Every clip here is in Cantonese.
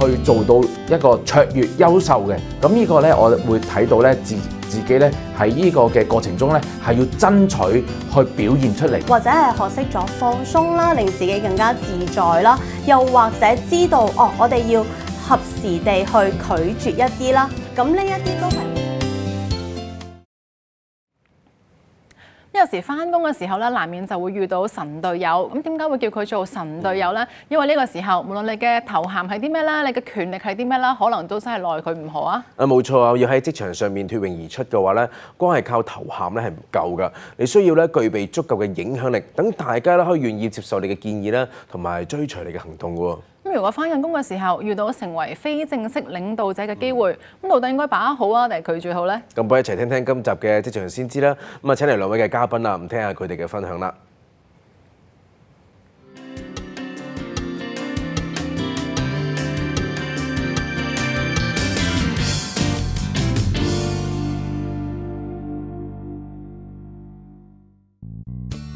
去做到一個卓越優秀嘅。咁呢個咧，我會睇到咧自己咧喺呢個嘅過程中咧，係要爭取去表現出嚟，或者係學識咗放鬆啦，令自己更加自在啦，又或者知道我哋要合時地去拒絕一啲啦，咁呢一啲都係。有時翻工嘅時候咧，難免就會遇到神隊友。咁點解會叫佢做神隊友呢？因為呢個時候，無論你嘅頭銜係啲咩啦，你嘅權力係啲咩啦，可能都真係奈佢唔何啊！冇錯啊！要喺職場上面脫穎而出嘅話咧，光係靠頭銜咧係唔夠噶。你需要咧具備足夠嘅影響力，等大家咧可以願意接受你嘅建議啦，同埋追隨你嘅行動喎。咁如果翻緊工嘅時候遇到成為非正式領導者嘅機會，咁到底應該把握好啊，定係拒絕好呢？咁不如一齊聽聽今集嘅職場先知啦。咁啊，請嚟兩位嘅嘉賓啦，咁聽下佢哋嘅分享啦。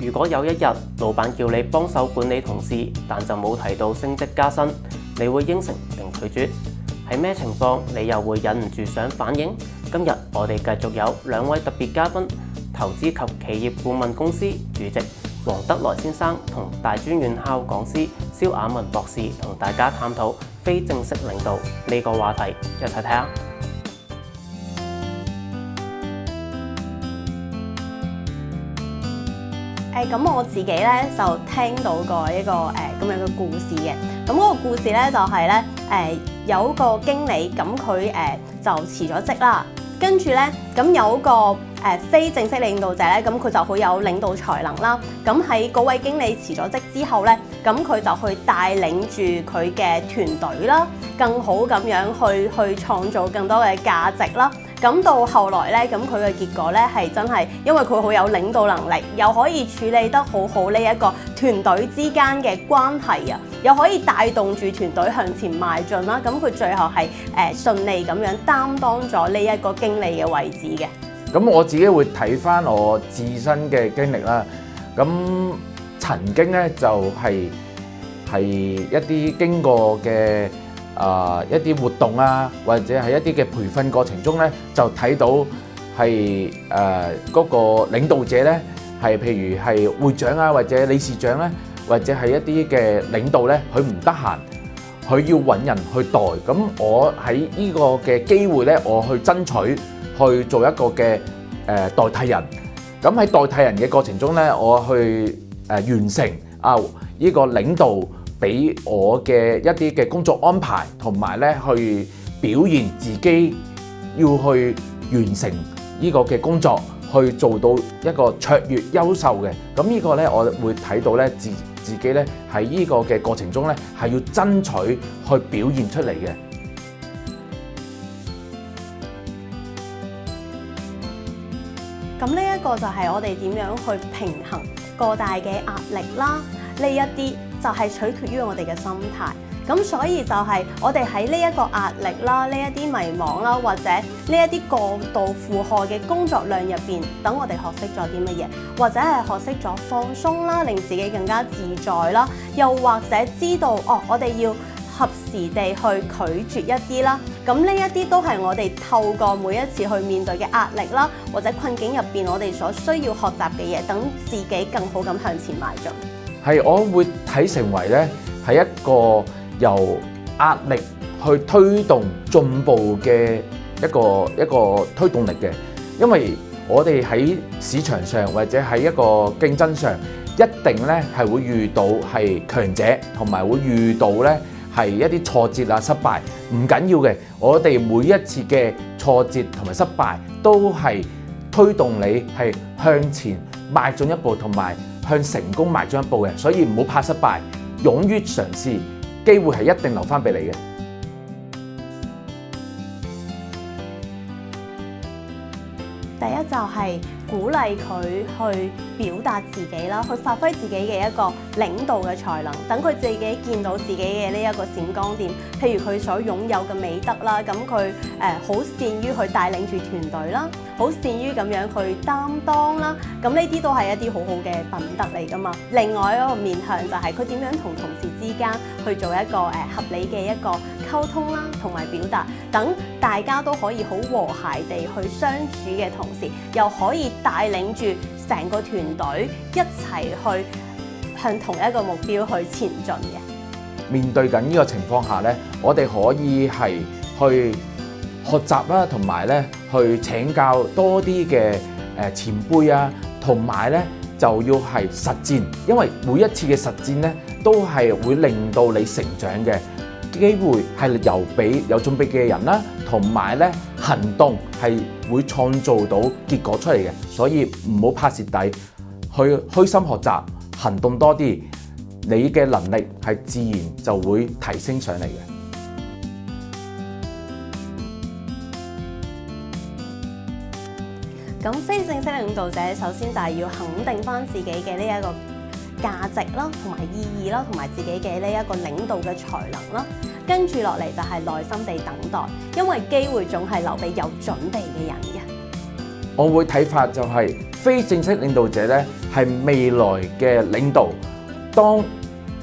如果有一日老闆叫你幫手管理同事，但就冇提到升職加薪，你會應承定拒絕？係咩情況你又會忍唔住想反應？今日我哋繼續有兩位特別嘉賓，投資及企業顧問公司主席黃德來先生同大專院校講師蕭雅文博士，同大家探討非正式領導呢個話題，一齊睇下。咁我自己咧就聽到過一個咁樣嘅故事嘅。咁嗰個故事咧就係咧有個經理，咁佢就辭咗職啦。跟住咧咁有個非正式領導者咧，咁佢就好有領導才能啦。咁喺嗰位經理辭咗職之後咧，咁佢就去帶領住佢嘅團隊啦，更好咁樣去創造更多嘅價值啦。咁到後來咧，咁佢嘅結果咧係真係，因為佢好有領導能力，又可以處理得好好呢一個團隊之間嘅關係啊，又可以帶動住團隊向前邁進啦。咁佢最後係順利咁樣擔當咗呢一個經理嘅位置嘅。咁我自己會睇返我自身嘅經歷啦。咁曾經咧就係一啲經過嘅一啲活動啊，或者係一啲嘅培訓過程中咧，就睇到係嗰個領導者咧，係譬如係會長啊，或者理事長咧，或者係一啲嘅領導咧，佢唔得閒，佢要揾人去代。咁我喺呢個嘅機會咧，我去爭取去做一個嘅代替人。咁喺代替人嘅過程中咧，我去完成呢個領導俾我嘅一啲嘅工作安排，同埋咧去表現自己要去完成呢個嘅工作，去做到一個卓越優秀嘅。咁呢個咧，我會睇到咧自己咧喺呢個嘅過程中咧，係要爭取去表現出嚟嘅。咁呢一個就係我哋點樣去平衡過大嘅壓力啦，呢一啲就係取決於我哋嘅心態。咁所以就係我哋喺呢一個壓力啦，呢一啲迷茫啦，或者呢一啲過度負荷嘅工作量入邊，等我哋學識咗啲乜嘢，或者係學識咗放鬆啦，令自己更加自在啦，又或者知道我哋要合時地去拒絕一啲啦。咁呢一啲都係我哋透過每一次去面對嘅壓力啦，或者困境入邊，我哋所需要學習嘅嘢，等自己更好咁向前邁進。係，我會睇成為咧係一個由壓力去推動進步嘅一個推動力嘅，因為我哋喺市場上或者喺一個競爭上，一定咧係會遇到係強者，同埋會遇到咧係一啲挫折啊、失敗，唔緊要嘅。我哋每一次嘅挫折同埋失敗，都係推動你係向前邁進一步，同埋向成功邁進一步嘅。所以唔好怕失敗，勇於嘗試，機會係一定留翻俾你嘅。第一就係鼓勵佢去表達自己啦，去發揮自己嘅一個領導嘅才能，等佢自己見到自己嘅呢一個閃光點。譬如佢所擁有嘅美德啦，咁佢好善於去帶領住團隊啦，好善於咁樣去擔當啦。咁呢啲都係一啲好好嘅品德嚟㗎嘛。另外一個面向就係佢點樣同同事之之間去做一個合理嘅一個溝通啦，同埋表達，等大家都可以好和諧地去相處嘅同時，又可以帶領住成個團隊一齊去向同一個目標去前進嘅。面對緊呢個情況下咧，我哋可以係去學習啦，同埋咧去請教多啲嘅前輩啊，同埋咧就要係實踐，因為每一次嘅實踐咧都係會令到你成長嘅機會，係由俾有準備嘅人啦，同埋咧行動係會創造到結果出嚟嘅，所以唔好怕蝕底，去虛心學習，行動多啲，你嘅能力係自然就會提升上嚟嘅。咁非正式領導者首先就係要肯定返自己嘅呢一個價值啦，同埋意義啦，同埋自己嘅呢一個領導嘅才能啦。跟住落嚟就係耐心地等待，因為機會總係留俾有準備嘅人嘅。我會睇法就係非正式領導者咧係未來嘅領導，當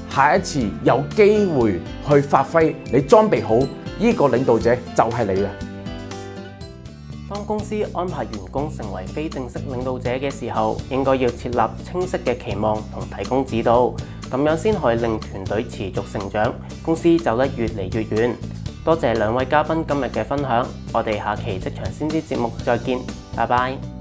下一次有機會去發揮，你裝備好呢個領導者就係你啦。當公司安排員工成為非正式領導者嘅時候，應該要設立清晰嘅期望同提供指導，咁樣先可以令團隊持續成長，公司走得越嚟越遠。多謝兩位嘉賓今日嘅分享，我哋下期職場先知節目再見，拜拜。